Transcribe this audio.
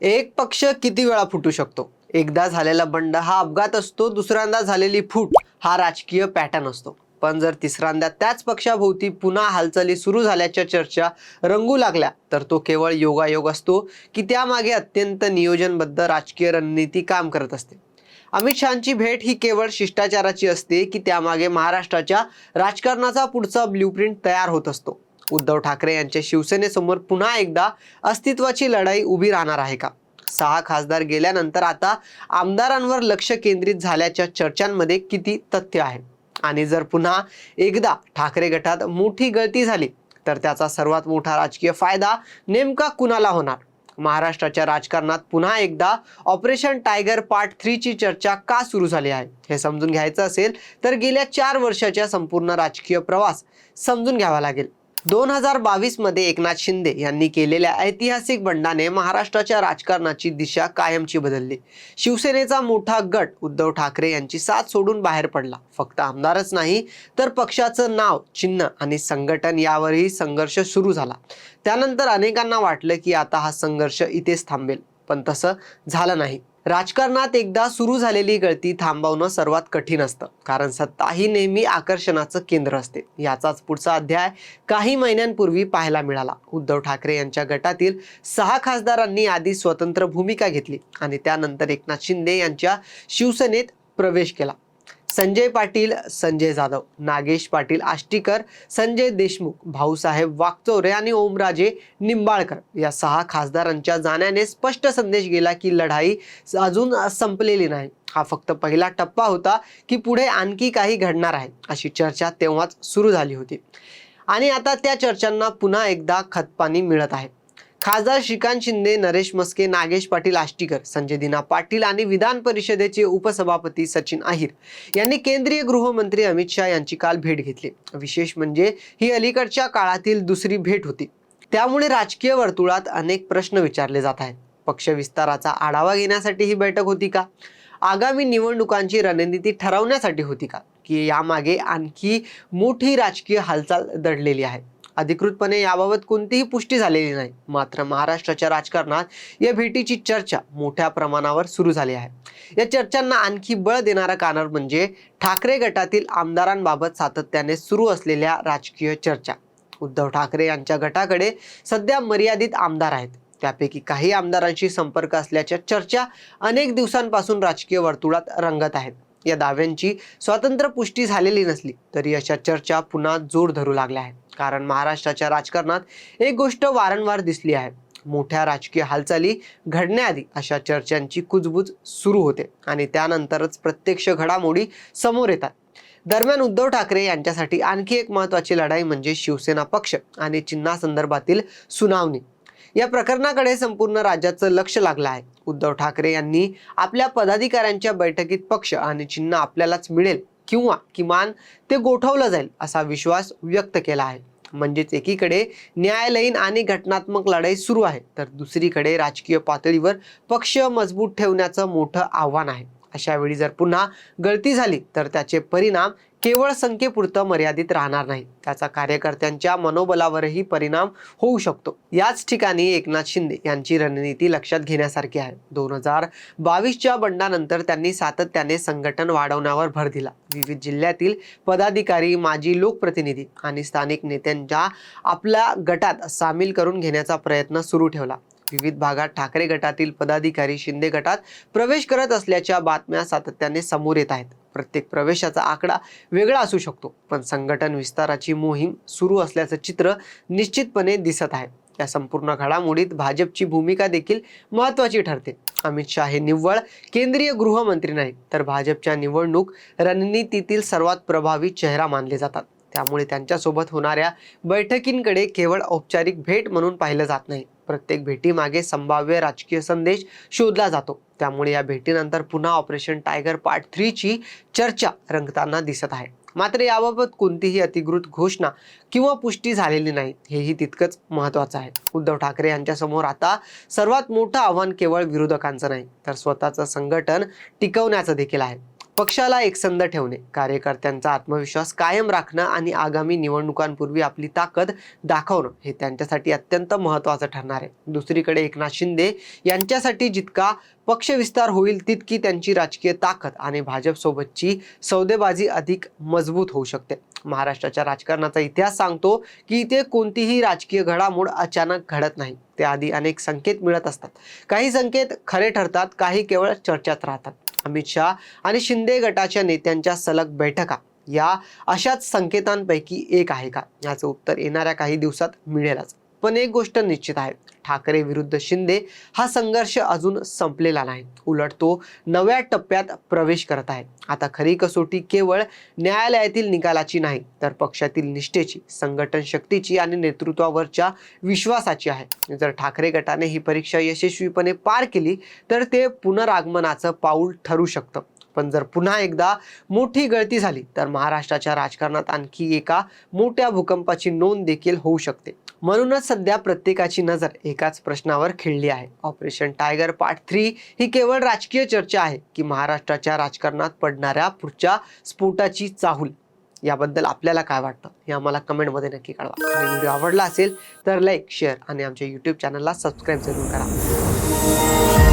एक पक्ष किती वेळा फुटू शकतो? एकदा झालेला बंड हा अपघात असतो, दुसऱ्यांदा झालेली फूट हा राजकीय पॅटर्न असतो. पण जर तिसऱ्यांदा त्याच पक्षाभोवती पुन्हा हालचाली सुरू झाल्याच्या चर्चा रंगू लागल्या, तर तो केवळ योगायोग असतो की त्यामागे अत्यंत नियोजनबद्ध राजकीय रणनीती काम करत असते. अमित शहाची भेट ही केवळ शिष्टाचाराची असते की त्यामागे महाराष्ट्राच्या राजकारणाचा पुढचा ब्ल्यूप्रिंट तयार होत असतो? उद्धव ठाकरे यांच्या शिवसेनेसमोर पुन्हा एकदा अस्तित्वाची लढाई उभी राहणार आहे का? 6 खासदार गेल्यानंतर आता आमदारांवर लक्ष केंद्रित झाल्याच्या चर्चांमध्ये किती तथ्य आहे? आणि जर पुन्हा एकदा ठाकरे गटात मोठी गळती झाली, तर त्याचा सर्वात मोठा राजकीय फायदा नेमका कुणाला होणार? महाराष्ट्राच्या राजकारणात पुन्हा एकदा ऑपरेशन टायगर पार्ट 3 ची चर्चा का सुरू झाली आहे हे समजून घ्यायचं असेल तर गेल्या 4 वर्षाच्या संपूर्ण राजकीय प्रवास समजून घ्यावा लागेल. 2022 मध्ये एकनाथ शिंदे यांनी केलेल्या ऐतिहासिक बंडाने महाराष्ट्राच्या राजकारणाची दिशा कायमची बदलली. शिवसेनेचा मोठा गट उद्धव ठाकरे यांची साथ सोडून बाहेर पडला. फक्त आमदारच नाही तर पक्षाचं नाव, चिन्ह आणि संघटन यावरही संघर्ष सुरू झाला. त्यानंतर अनेकांना वाटलं की आता हा संघर्ष इथेच थांबेल, पण तसं झालं नाही. राजकारणात एकदा सुरू झालेली गळती थांबवणं सर्वात कठीण असतं, कारण सत्ता ही नेहमी आकर्षणाचं केंद्र असते. याचाच पुढचा अध्याय काही महिन्यांपूर्वी पाहायला मिळाला. उद्धव ठाकरे यांच्या गटातील 6 खासदारांनी आधी स्वतंत्र भूमिका घेतली आणि त्यानंतर एकनाथ शिंदे यांच्या शिवसेनेत प्रवेश केला. संजय पाटील, संजय जाधव, नागेश पाटील आष्टीकर, संजय देशमुख, भाऊसाहेब वाकचौरे आणि ओमराजे निंबाळकर या 6 खासदारांच्या जाण्याने स्पष्ट संदेश गेला की लढाई अजून संपलेली नाही. हा फक्त पहिला टप्पा होता की पुढे आणखी काही घडणार आहे अशी चर्चा तेव्हाच सुरू झाली होती. आणि आता त्या चर्चांना पुन्हा एकदा खतपाणी मिळत आहे. खासदार श्रीकांत शिंदे, नरेश मस्के, नागेश पाटील आष्टीकर, संजय दिना पाटील आणि विधान परिषदेचे उपसभापती सचिन अहिर यांनी केंद्रीय गृहमंत्री अमित शहा यांची काल भेट घेतली. विशेष म्हणजे ही अलीकडच्या काळातील दुसरी भेट होती. त्यामुळे राजकीय वर्तुळात अनेक प्रश्न विचारले जात आहेत. पक्ष विस्ताराचा आढावा घेण्यासाठी ही बैठक होती का? आगामी निवडणुकांची रणनीती ठरवण्यासाठी होती का? की यामागे आणखी मोठी राजकीय हालचाल दडलेली आहे? अधिकृतपणे याबाबत कोणतीही पुष्टी झालेली नाही. मात्र महाराष्ट्राच्या राजकारणात या भेटीची चर्चा मोठ्या प्रमाणावर सुरू झाली आहे. या चर्चांना आणखी बळ देणारा कारण म्हणजे ठाकरे गटातील आमदारांबाबत सातत्याने सुरू असलेल्या राजकीय चर्चा. उद्धव ठाकरे यांच्या गटाकडे सध्या मर्यादित आमदार आहेत. त्यापैकी काही आमदारांशी संपर्क असल्याच्या चर्चा अनेक दिवसांपासून राजकीय वर्तुळात रंगत आहेत. या दाव्यांची स्वतंत्र पुष्टी झालेली नसली तरी अशा चर्चा पुन्हा जोर धरू लागल्या आहेत. कारण महाराष्ट्राच्या राजकारणात एक गोष्ट वारंवार दिसली आहे. मोठ्या राजकीय हालचाली घडण्याआधी अशा चर्चांची कुजबूज सुरू होते आणि त्यानंतरच प्रत्यक्ष घडामोडी समोर येतात. दरम्यान उद्धव ठाकरे यांच्यासाठी आणखी एक महत्त्वाची लढाई म्हणजे शिवसेना पक्ष आणि चिन्हासंदर्भातील सुनावणी. या प्रकरणाकडे संपूर्ण राज्याचं लक्ष लागलं आहे. उद्धव ठाकरे यांनी आपल्या पदाधिकाऱ्यांच्या बैठकीत पक्ष आणि चिन्ह आपल्यालाच मिळेल किंवा किमान ते गोठवलं जाईल असा विश्वास व्यक्त केला आहे. म्हणजेच एकीकडे न्यायालयीन आणि घटनात्मक लढाई सुरू आहे, तर दुसरीकडे राजकीय पातळीवर पक्ष मजबूत ठेवण्याचं मोठं आव्हान आहे. अशा वेळी जर पुन्हा गळती झाली तर त्याचे परिणाम केवळ संख्येपुरतं मर्यादित राहणार नाही, त्याचा कार्यकर्त्यांच्या मनोबलावरही परिणाम होऊ शकतो. याच ठिकाणी एकनाथ शिंदे यांची रणनीती लक्षात घेण्यासारखी आहे. 2022च्या बंडानंतर त्यांनी सातत्याने संघटन वाढवण्यावर भर दिला. विविध जिल्ह्यातील पदाधिकारी, माजी लोकप्रतिनिधी आणि स्थानिक नेत्यांच्या आपल्या गटात सामील करून घेण्याचा प्रयत्न सुरू ठेवला. विविध भागात ठाकरे गटातील पदाधिकारी शिंदे गटात प्रवेश करत असल्याच्या बातम्या सातत्याने समोर येत आहेत. प्रत्येक प्रवेशाचा आकडा वेगळा असू शकतो, पण संघटन विस्ताराची मोहीम सुरू असल्याचं चित्र निश्चितपणे दिसत आहे. या संपूर्ण घडामोडीत भाजपची भूमिका देखील महत्त्वाची ठरते. अमित शहा हे निव्वळ केंद्रीय गृहमंत्री नाही, तर भाजपच्या निवडणूक रणनीतीतील सर्वात प्रभावी चेहरा मानले जातात. त्यामुळे त्यांच्यासोबत होणाऱ्या बैठकींकडे केवळ औपचारिक भेट म्हणून पाहिलं जात नाही. प्रत्येक भेटीमागे संभाव्य राजकीय संदेश शोधला जातो. त्यामुळे या भेटीनंतर पुन्हा ऑपरेशन टायगर पार्ट 3 ची चर्चा रंगताना दिसत आहे. मात्र याबाबत कोणतीही अधिकृत घोषणा किंवा पुष्टी झालेली नाही, हेही तितकंच महत्त्वाचं आहे. उद्धव ठाकरे यांच्यासमोर आता सर्वात मोठं आव्हान केवळ विरोधकांचं नाही, तर स्वतःचं संघटन टिकवण्याचं देखील आहे. पक्षाला एकसंध ठेवणे, कार्यकर्त्यांचा आत्मविश्वास कायम राखणं आणि आगामी निवडणुकांपूर्वी आपली ताकद दाखवणं हे त्यांच्यासाठी अत्यंत महत्त्वाचं ठरणार आहे. दुसरीकडे एकनाथ शिंदे यांच्यासाठी जितका पक्ष विस्तार होईल तितकी त्यांची राजकीय ताकद आणि भाजपसोबतची सौदेबाजी अधिक मजबूत होऊ शकते. महाराष्ट्राच्या राजकारणाचा इतिहास सांगतो की इथे कोणतीही राजकीय घडामोड अचानक घडत नाही. त्याआधी अनेक संकेत मिळत असतात. काही संकेत खरे ठरतात, काही केवळ चर्चेत राहतात. अमित शहा आणि शिंदे गटाच्या नेत्यांच्या सलग बैठका या अशाच संकेतांपैकी एक आहे का? याचं उत्तर येणाऱ्या काही दिवसात मिळेलच. पण एक गोष्ट निश्चित आहे, ठाकरे विरुद्ध शिंदे हा संघर्ष अजून संपलेला नाही. उलट तो नव्या टप्प्यात प्रवेश करत आहे. आता खरी कसोटी केवळ न्यायालयातील निकालाची नाही, तर पक्षातील निष्ठेची, संघटन शक्तीची आणि नेतृत्वावरच्या विश्वासाची आहे. जर ठाकरे गटाने ही परीक्षा यशस्वीपणे पार केली तर ते पुनरागमनाचं पाऊल ठरू शकतं. पण जर पुन्हा एकदा मोठी गळती झाली तर महाराष्ट्राच्या राजकारणात आणखी एका मोठ्या भूकंपाची नोंद देखील होऊ शकते. म्हणूनच सध्या प्रत्येकाची नजर एकाच प्रश्नावर खिळली आहे. ऑपरेशन टायगर पार्ट 3 ही केवळ राजकीय चर्चा आहे की महाराष्ट्राच्या राजकारणात पडणाऱ्या पुढच्या स्फोटाची चाहूल? याबद्दल आपल्याला काय वाटतं हे आम्हाला कमेंटमध्ये नक्की कळवा. आणि व्हिडिओ आवडला असेल तर लाईक, शेअर आणि आमच्या यूट्यूब चॅनलला सबस्क्राईब जरूर करा.